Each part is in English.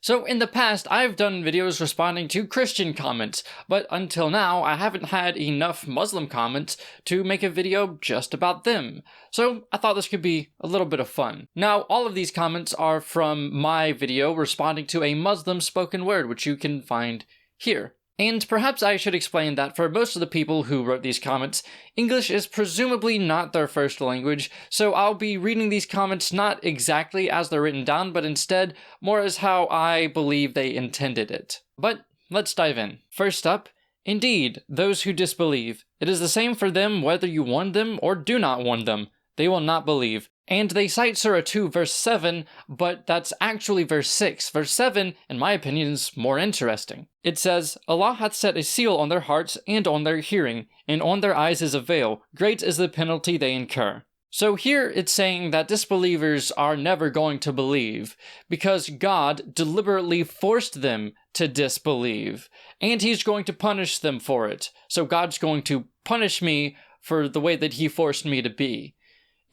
So in the past, I've done videos responding to Christian comments, but until now, I haven't had enough Muslim comments to make a video just about them. So I thought this could be a little bit of fun. Now, all of these comments are from my video responding to a Muslim spoken word, which you can find here. And perhaps I should explain that for most of the people who wrote these comments, English is presumably not their first language, so I'll be reading these comments not exactly as they're written down, but instead more as how I believe they intended it. But let's dive in. First up, indeed, those who disbelieve. It is the same for them whether you warn them or do not warn them. They will not believe. And they cite Surah 2 verse 7, but that's actually verse 6. Verse 7, in my opinion, is more interesting. It says, Allah hath set a seal on their hearts and on their hearing, and on their eyes is a veil. Great is the penalty they incur. So here it's saying that disbelievers are never going to believe, because God deliberately forced them to disbelieve, and He's going to punish them for it. So God's going to punish me for the way that He forced me to be.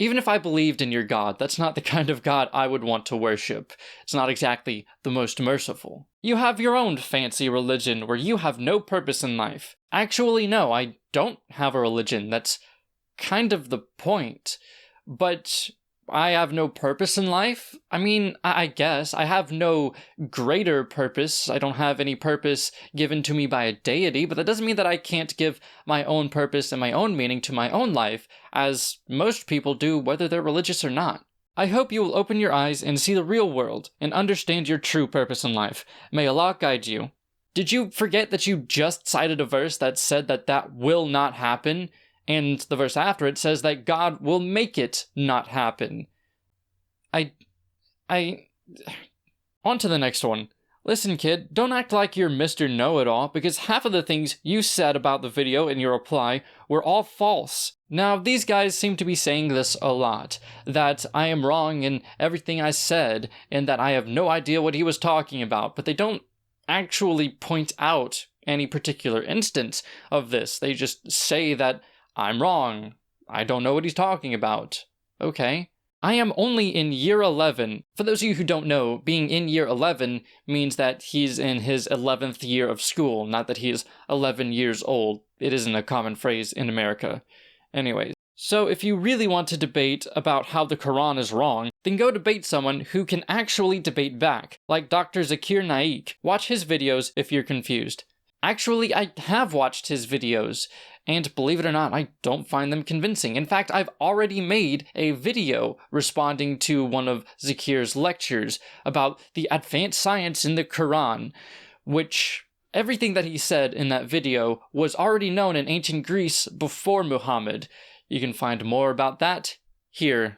Even if I believed in your God, that's not the kind of God I would want to worship. It's not exactly the most merciful. You have your own fancy religion where you have no purpose in life. Actually, no, I don't have a religion. That's kind of the point. But I have no purpose in life? I mean, I guess. I have no greater purpose. I don't have any purpose given to me by a deity, but that doesn't mean that I can't give my own purpose and my own meaning to my own life, as most people do, whether they're religious or not. I hope you will open your eyes and see the real world and understand your true purpose in life. May Allah guide you. Did you forget that you just cited a verse that said that that will not happen? And the verse after it says that God will make it not happen. On to the next one. Listen, kid, don't act like you're Mr. Know-It-All, because half of the things you said about the video in your reply were all false. Now, these guys seem to be saying this a lot, that I am wrong in everything I said, and that I have no idea what he was talking about, but they don't actually point out any particular instance of this. They just say that I'm wrong. I don't know what he's talking about. Okay. I am only in year 11. For those of you who don't know, being in year 11 means that he's in his 11th year of school, not that he is 11 years old. It isn't a common phrase in America. Anyways, so if you really want to debate about how the Quran is wrong, then go debate someone who can actually debate back, like Dr. Zakir Naik. Watch his videos if you're confused. Actually, I have watched his videos, and believe it or not, I don't find them convincing. In fact, I've already made a video responding to one of Zakir's lectures about the advanced science in the Quran, which everything that he said in that video was already known in ancient Greece before Muhammad. You can find more about that here.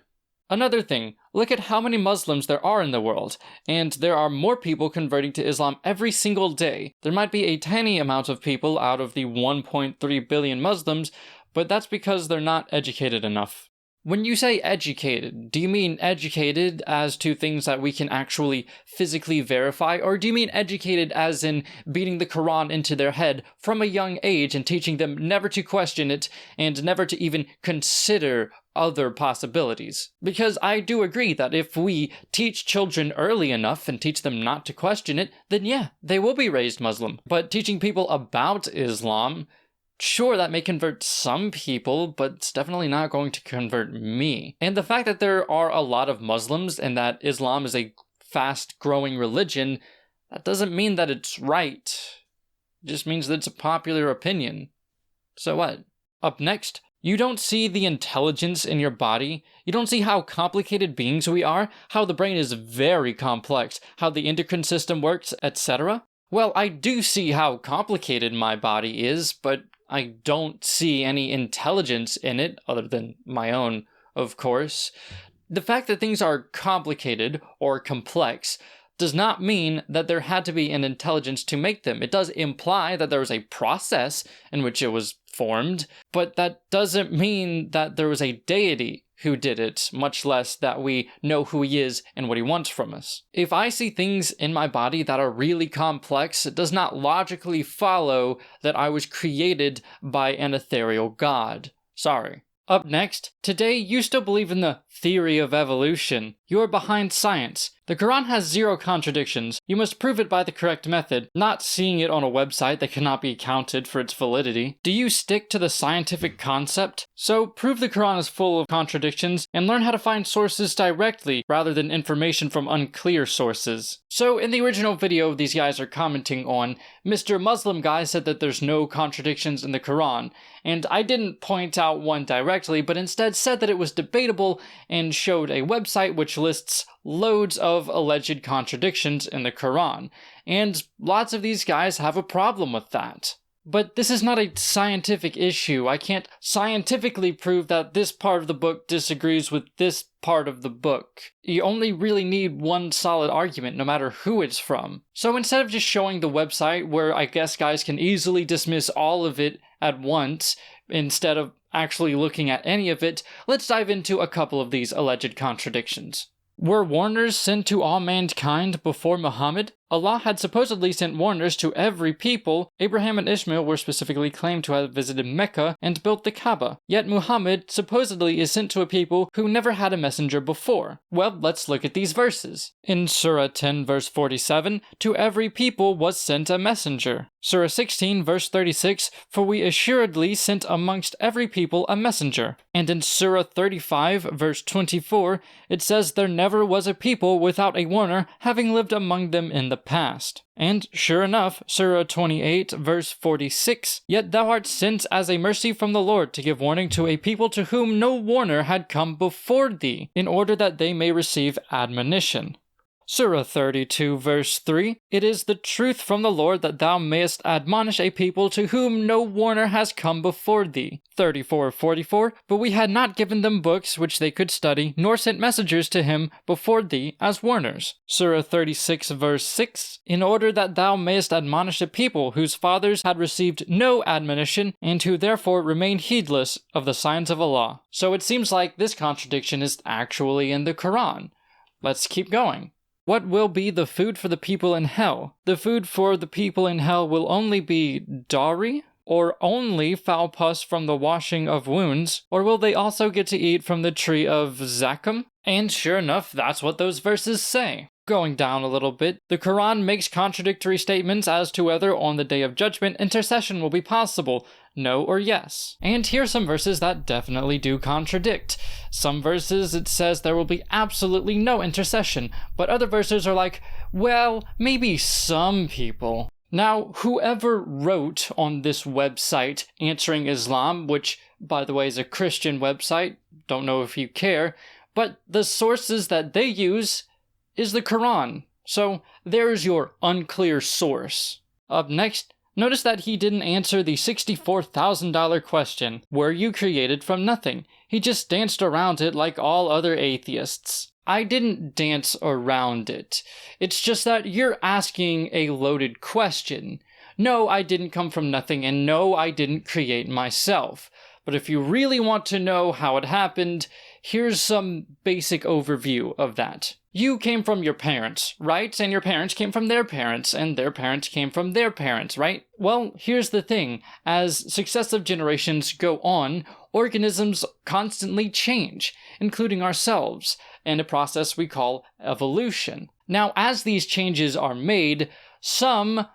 Another thing, look at how many Muslims there are in the world, and there are more people converting to Islam every single day. There might be a tiny amount of people out of the 1.3 billion Muslims, but that's because they're not educated enough. When you say educated, do you mean educated as to things that we can actually physically verify, or do you mean educated as in beating the Quran into their head from a young age and teaching them never to question it and never to even consider other possibilities? Because I do agree that if we teach children early enough and teach them not to question it, then yeah, they will be raised Muslim. But teaching people about Islam, sure, that may convert some people, but it's definitely not going to convert me. And the fact that there are a lot of Muslims and that Islam is a fast-growing religion, that doesn't mean that it's right. It just means that it's a popular opinion. So what? Up next, you don't see the intelligence in your body? You don't see how complicated beings we are? How the brain is very complex? How the endocrine system works, etc.? Well, I do see how complicated my body is, but I don't see any intelligence in it, other than my own, of course. The fact that things are complicated or complex does not mean that there had to be an intelligence to make them. It does imply that there was a process in which it was formed, but that doesn't mean that there was a deity who did it, much less that we know who he is and what he wants from us. If I see things in my body that are really complex, it does not logically follow that I was created by an ethereal god. Sorry. Up next, today you still believe in the theory of evolution. You are behind science. The Quran has 0 contradictions. You must prove it by the correct method, not seeing it on a website that cannot be counted for its validity. Do you stick to the scientific concept? So prove the Quran is full of contradictions and learn how to find sources directly rather than information from unclear sources. So in the original video these guys are commenting on, Mr. Muslim guy said that there's no contradictions in the Quran, and I didn't point out one directly, but instead said that it was debatable and showed a website which lists loads of alleged contradictions in the Quran, and lots of these guys have a problem with that. But this is not a scientific issue. I can't scientifically prove that this part of the book disagrees with this part of the book. You only really need one solid argument, no matter who it's from. So instead of just showing the website, where I guess guys can easily dismiss all of it at once, instead of actually looking at any of it, let's dive into a couple of these alleged contradictions. Were warners sent to all mankind before Muhammad? Allah had supposedly sent warners to every people. Abraham and Ishmael were specifically claimed to have visited Mecca and built the Kaaba. Yet Muhammad supposedly is sent to a people who never had a messenger before. Well, let's look at these verses. In Surah 10 verse 47, to every people was sent a messenger. Surah 16 verse 36, for we assuredly sent amongst every people a messenger. And in Surah 35 verse 24, it says there never was a people without a warner having lived among them in the past. And sure enough, Surah 28 verse 46, yet thou art sent as a mercy from the Lord to give warning to a people to whom no warner had come before thee, in order that they may receive admonition. Surah 32 verse 3, it is the truth from the Lord that thou mayest admonish a people to whom no warner has come before thee. 34:44, but we had not given them books which they could study, nor sent messengers to him before thee as warners. Surah 36 verse 6, in order that thou mayest admonish a people whose fathers had received no admonition, and who therefore remain heedless of the signs of Allah. So it seems like this contradiction is actually in the Quran. Let's keep going. What will be the food for the people in hell? The food for the people in hell will only be dowry, or only foul pus from the washing of wounds, or will they also get to eat from the tree of Zakum? And sure enough, that's what those verses say. Going down a little bit, the Quran makes contradictory statements as to whether on the Day of Judgment intercession will be possible, no or yes. And here's some verses that definitely do contradict. Some verses it says there will be absolutely no intercession, but other verses are like, well, maybe some people. Now, whoever wrote on this website, Answering Islam, which, by the way, is a Christian website, don't know if you care, but the sources that they use is the Quran. So there's your unclear source. Up next, notice that he didn't answer the $64,000 question, were you created from nothing? He just danced around it like all other atheists. I didn't dance around it. It's just that you're asking a loaded question. No, I didn't come from nothing, and no, I didn't create myself. But if you really want to know how it happened, here's some basic overview of that. You came from your parents, right? And your parents came from their parents, and their parents came from their parents, right? Well, here's the thing. As successive generations go on, organisms constantly change, including ourselves, in a process we call evolution. Now, as these changes are made, some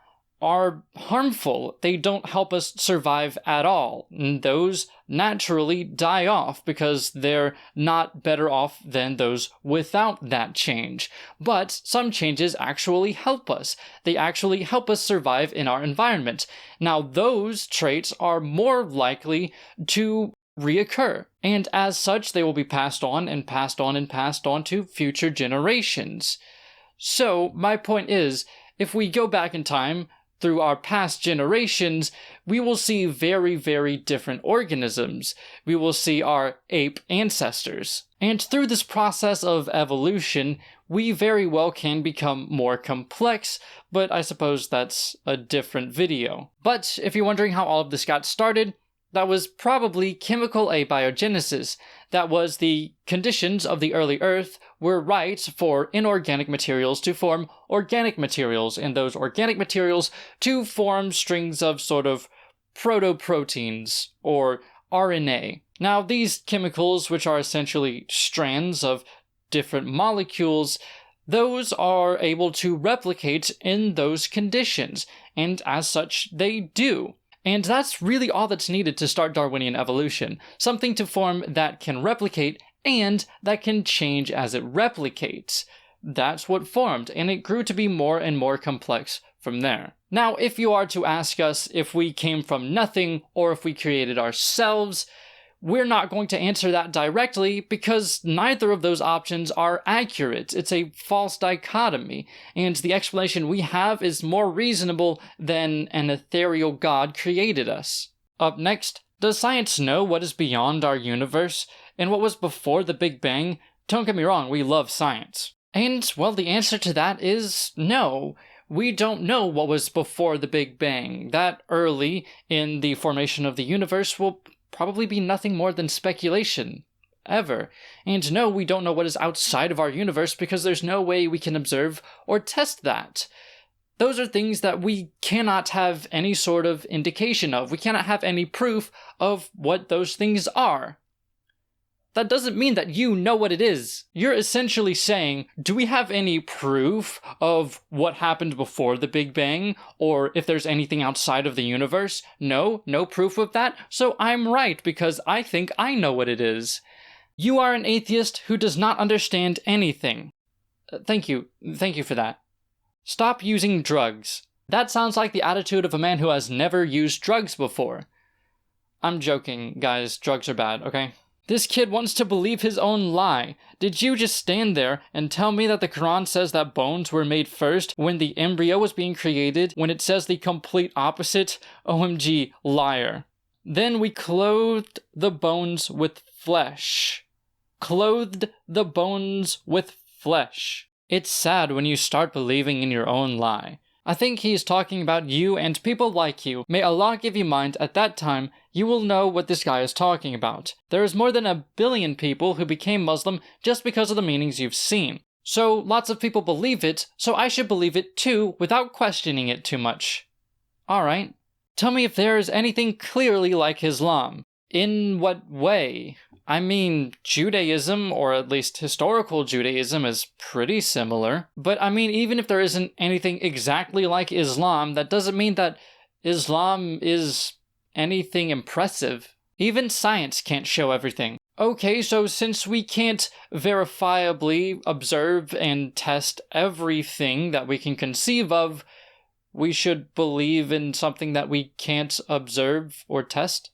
are harmful. They don't help us survive at all. And those naturally die off because they're not better off than those without that change. But some changes actually help us. They actually help us survive in our environment. Now, those traits are more likely to reoccur, and as such, they will be passed on and passed on and passed on to future generations. So, my point is, if we go back in time, through our past generations, we will see very, very different organisms. We will see our ape ancestors. And through this process of evolution, we very well can become more complex, but I suppose that's a different video. But if you're wondering how all of this got started, that was probably chemical abiogenesis. That was the conditions of the early Earth were right for inorganic materials to form organic materials, and those organic materials to form strings of sort of protoproteins, or RNA. Now, these chemicals, which are essentially strands of different molecules, those are able to replicate in those conditions, and as such, they do. And that's really all that's needed to start Darwinian evolution. Something to form that can replicate and that can change as it replicates. That's what formed, and it grew to be more and more complex from there. Now, if you are to ask us if we came from nothing or if we created ourselves, we're not going to answer that directly because neither of those options are accurate. It's a false dichotomy, and the explanation we have is more reasonable than an ethereal God created us. Up next, does science know what is beyond our universe and what was before the Big Bang? Don't get me wrong, we love science. And, well, the answer to that is no. We don't know what was before the Big Bang. That early in the formation of the universe will probably be nothing more than speculation, ever. And no, we don't know what is outside of our universe because there's no way we can observe or test that. Those are things that we cannot have any sort of indication of. We cannot have any proof of what those things are. That doesn't mean that you know what it is. You're essentially saying, do we have any proof of what happened before the Big Bang? Or if there's anything outside of the universe? No proof of that. So I'm right because I think I know what it is. You are an atheist who does not understand anything. Thank you for that. Stop using drugs. That sounds like the attitude of a man who has never used drugs before. I'm joking, guys. Drugs are bad, okay? This kid wants to believe his own lie. Did you just stand there and tell me that the Quran says that bones were made first when the embryo was being created, when it says the complete opposite? OMG, liar. Then we clothed the bones with flesh. Clothed the bones with flesh. It's sad when you start believing in your own lie. I think he is talking about you and people like you. May Allah give you mind at that time, you will know what this guy is talking about. There is more than 1 billion people who became Muslim just because of the meanings you've seen. So lots of people believe it, so I should believe it too without questioning it too much. Alright. Tell me if there is anything clearly like Islam. In what way? I mean, Judaism, or at least historical Judaism, is pretty similar. But I mean, even if there isn't anything exactly like Islam, that doesn't mean that Islam is anything impressive. Even science can't show everything. Okay, so since we can't verifiably observe and test everything that we can conceive of, we should believe in something that we can't observe or test?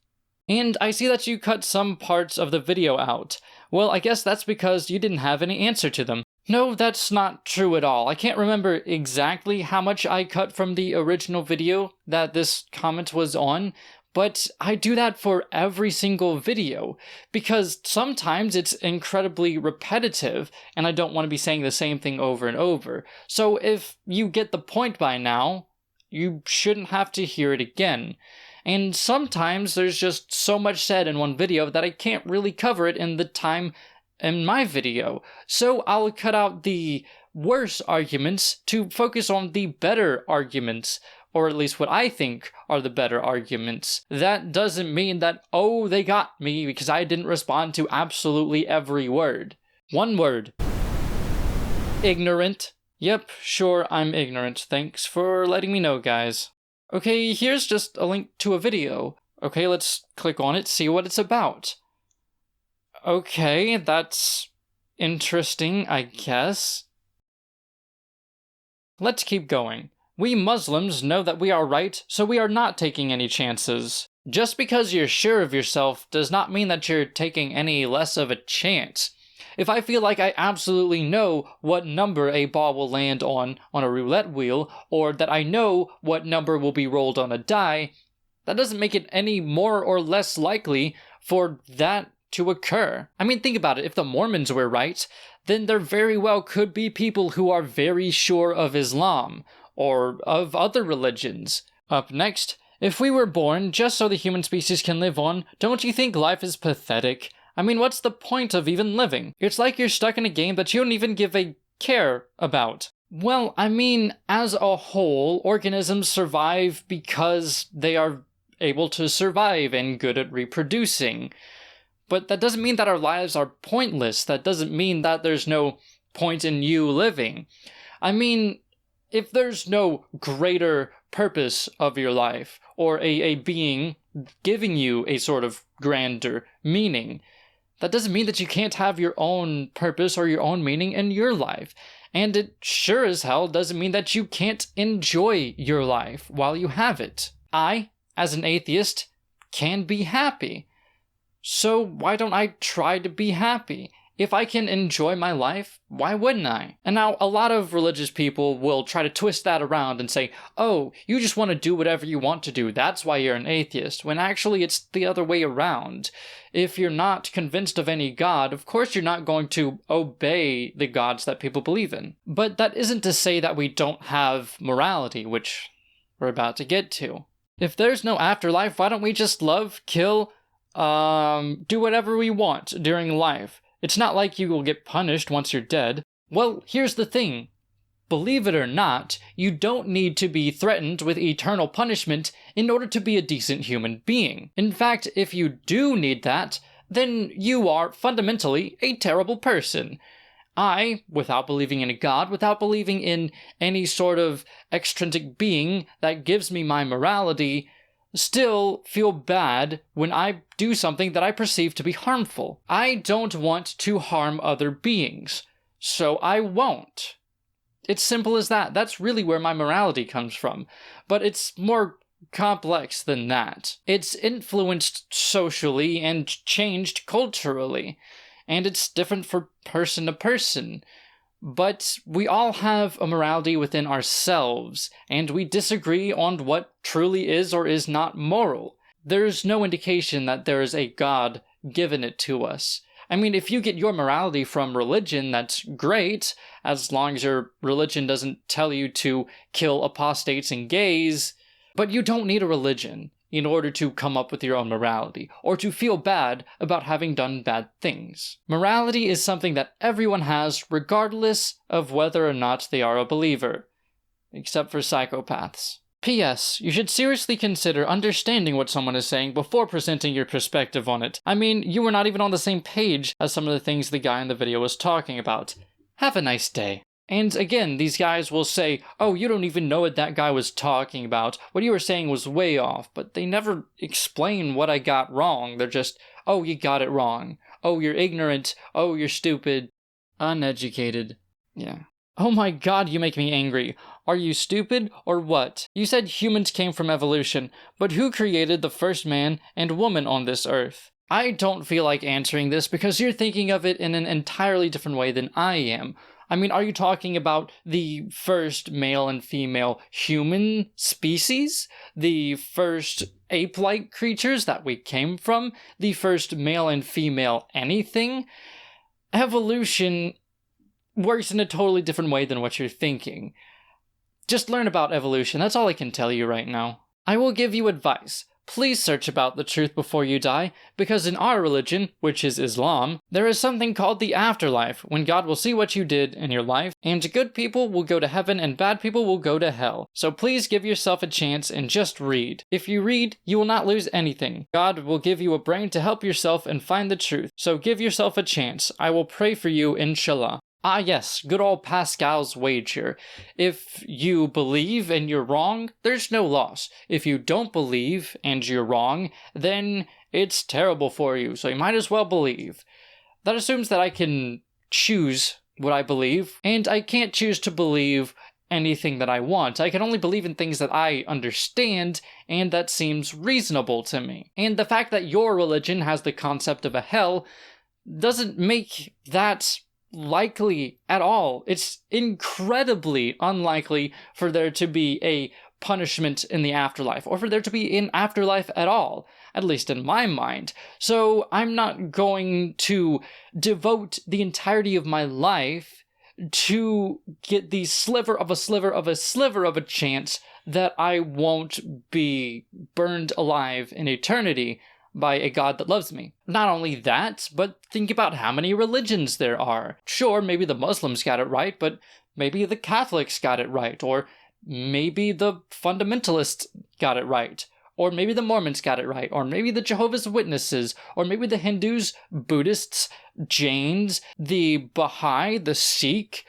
And I see that you cut some parts of the video out. Well, I guess that's because you didn't have any answer to them. No, that's not true at all. I can't remember exactly how much I cut from the original video that this comment was on, but I do that for every single video, because sometimes it's incredibly repetitive, and I don't want to be saying the same thing over and over. So if you get the point by now, you shouldn't have to hear it again. And sometimes there's just so much said in one video that I can't really cover it in the time in my video. So I'll cut out the worse arguments to focus on the better arguments, or at least what I think are the better arguments. That doesn't mean that, oh, they got me because I didn't respond to absolutely every word. One word. Ignorant. Yep, sure, I'm ignorant. Thanks for letting me know, guys. Okay, here's just a link to a video. Okay, let's click on it, see what it's about. Okay, that's interesting, I guess. Let's keep going. We Muslims know that we are right, so we are not taking any chances. Just because you're sure of yourself does not mean that you're taking any less of a chance. If I feel like I absolutely know what number a ball will land on a roulette wheel, or that I know what number will be rolled on a die, that doesn't make it any more or less likely for that to occur. I mean, think about it. If the Mormons were right, then there very well could be people who are very sure of Islam, or of other religions. Up next, if we were born just so the human species can live on, don't you think life is pathetic? I mean, what's the point of even living? It's like you're stuck in a game that you don't even give a care about. Well, I mean, as a whole, organisms survive because they are able to survive and good at reproducing. But that doesn't mean that our lives are pointless. That doesn't mean that there's no point in you living. I mean, if there's no greater purpose of your life, or a being giving you a sort of grander meaning, that doesn't mean that you can't have your own purpose or your own meaning in your life. And it sure as hell doesn't mean that you can't enjoy your life while you have it. I, as an atheist, can be happy. So why don't I try to be happy? If I can enjoy my life, why wouldn't I? And now, a lot of religious people will try to twist that around and say, oh, you just want to do whatever you want to do, that's why you're an atheist, when actually it's the other way around. If you're not convinced of any god, of course you're not going to obey the gods that people believe in. But that isn't to say that we don't have morality, which we're about to get to. If there's no afterlife, why don't we just love, kill, do whatever we want during life? It's not like you will get punished once you're dead. Well, here's the thing. Believe it or not, you don't need to be threatened with eternal punishment in order to be a decent human being. In fact, if you do need that, then you are fundamentally a terrible person. I, without believing in a god, without believing in any sort of extrinsic being that gives me my morality, still feel bad when I do something that I perceive to be harmful. I don't want to harm other beings, so I won't. It's simple as that. That's really where my morality comes from. But it's more complex than that. It's influenced socially and changed culturally, and it's different for person to person. But we all have a morality within ourselves, and we disagree on what truly is or is not moral. There's no indication that there is a God given it to us. I mean, if you get your morality from religion, that's great, as long as your religion doesn't tell you to kill apostates and gays, but you don't need a religion in order to come up with your own morality, or to feel bad about having done bad things. Morality is something that everyone has, regardless of whether or not they are a believer. Except for psychopaths. P.S. You should seriously consider understanding what someone is saying before presenting your perspective on it. I mean, you were not even on the same page as some of the things the guy in the video was talking about. Have a nice day. And again, these guys will say, oh, you don't even know what that guy was talking about. What you were saying was way off, but they never explain what I got wrong. They're just, oh, you got it wrong. Oh, you're ignorant. Oh, you're stupid. Uneducated. Yeah. Oh my god, you make me angry. Are you stupid or what? You said humans came from evolution, but who created the first man and woman on this earth? I don't feel like answering this because you're thinking of it in an entirely different way than I am. I mean, are you talking about the first male and female human species? The first ape-like creatures that we came from? The first male and female anything? Evolution works in a totally different way than what you're thinking. Just learn about evolution, that's all I can tell you right now. I will give you advice. Please search about the truth before you die, because in our religion, which is Islam, there is something called the afterlife, when God will see what you did in your life, and good people will go to heaven and bad people will go to hell. So please give yourself a chance and just read. If you read, you will not lose anything. God will give you a brain to help yourself and find the truth. So give yourself a chance. I will pray for you, inshallah. Ah yes, good old Pascal's wager. If you believe and you're wrong, there's no loss. If you don't believe and you're wrong, then it's terrible for you, so you might as well believe. That assumes that I can choose what I believe, and I can't choose to believe anything that I want. I can only believe in things that I understand, and that seems reasonable to me. And the fact that your religion has the concept of a hell doesn't make that likely at all. It's incredibly unlikely for there to be a punishment in the afterlife, or for there to be an afterlife at all, at least in my mind. So I'm not going to devote the entirety of my life to get the sliver of a chance that I won't be burned alive in eternity by a God that loves me. Not only that, but think about how many religions there are. Sure, maybe the Muslims got it right, but maybe the Catholics got it right, or maybe the fundamentalists got it right, Or maybe the Mormons got it right, or maybe the Jehovah's Witnesses, or maybe the Hindus, Buddhists, Jains, the Baha'i, the Sikh.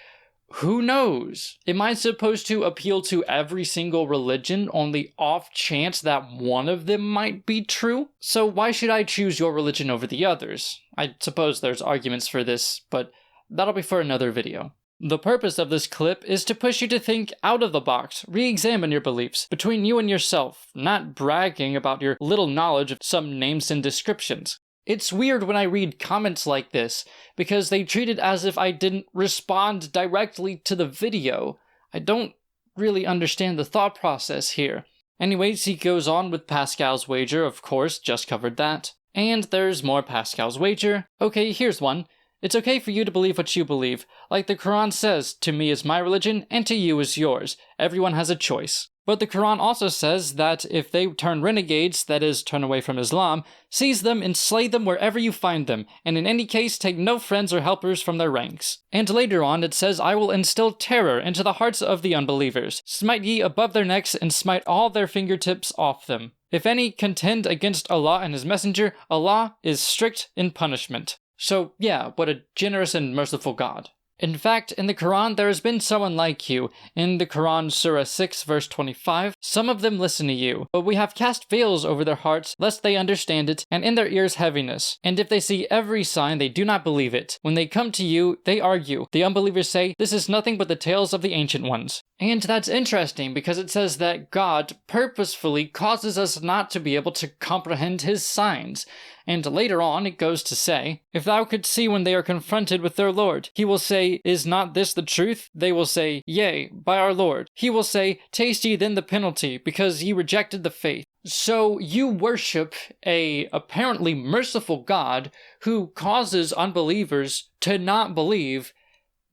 Who knows? Am I supposed to appeal to every single religion on the off chance that one of them might be true? So why should I choose your religion over the others? I suppose there's arguments for this, but that'll be for another video. The purpose of this clip is to push you to think out of the box, re-examine your beliefs, between you and yourself, not bragging about your little knowledge of some names and descriptions. It's weird when I read comments like this, because they treat it as if I didn't respond directly to the video. I don't really understand the thought process here. Anyways, he goes on with Pascal's wager, of course, just covered that. And there's more Pascal's wager. Okay, here's one. It's okay for you to believe what you believe. Like the Quran says, to me is my religion, and to you is yours. Everyone has a choice. But the Quran also says that if they turn renegades, that is, turn away from Islam, seize them and slay them wherever you find them, and in any case take no friends or helpers from their ranks. And later on it says, I will instill terror into the hearts of the unbelievers. Smite ye above their necks, and smite all their fingertips off them. If any contend against Allah and his messenger, Allah is strict in punishment. So yeah, what a generous and merciful God. In fact, in the Quran, there has been someone like you. In the Quran, Surah 6, verse 25, some of them listen to you, but we have cast veils over their hearts, lest they understand it, and in their ears heaviness. And if they see every sign, they do not believe it. When they come to you, they argue. The unbelievers say, this is nothing but the tales of the ancient ones. And that's interesting, because it says that God purposefully causes us not to be able to comprehend his signs. And later on, it goes to say, if thou couldst see when they are confronted with their Lord, he will say, is not this the truth? They will say, yea, by our Lord. He will say, taste ye then the penalty, because ye rejected the faith. So you worship a apparently merciful God who causes unbelievers to not believe,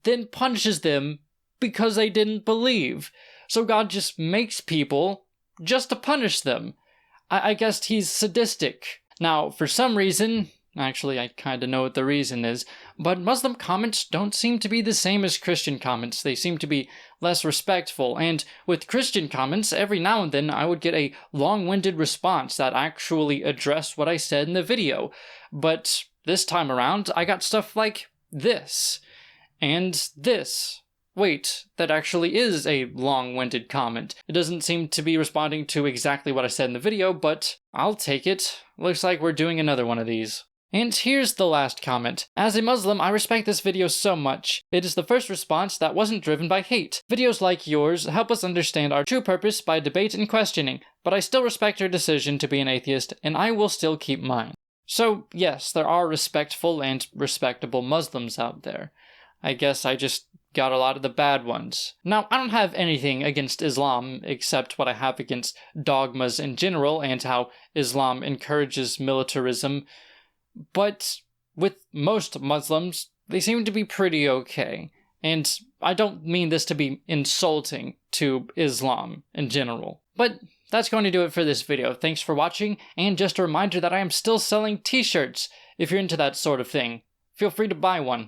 then punishes them because they didn't believe. So God just makes people just to punish them. I guess he's sadistic. Now, for some reason, actually I kinda know what the reason is, but Muslim comments don't seem to be the same as Christian comments. They seem to be less respectful, and with Christian comments, every now and then I would get a long-winded response that actually addressed what I said in the video. But this time around, I got stuff like this, and this. Wait, that actually is a long-winded comment. It doesn't seem to be responding to exactly what I said in the video, but I'll take it. Looks like we're doing another one of these. And here's the last comment. As a Muslim, I respect this video so much. It is the first response that wasn't driven by hate. Videos like yours help us understand our true purpose by debate and questioning, but I still respect your decision to be an atheist, and I will still keep mine. So yes, there are respectful and respectable Muslims out there. I guess I just got a lot of the bad ones. Now, I don't have anything against Islam except what I have against dogmas in general and how Islam encourages militarism. But with most Muslims, they seem to be pretty okay. And I don't mean this to be insulting to Islam in general. But that's going to do it for this video. Thanks for watching, and just a reminder that I am still selling t-shirts if you're into that sort of thing. Feel free to buy one.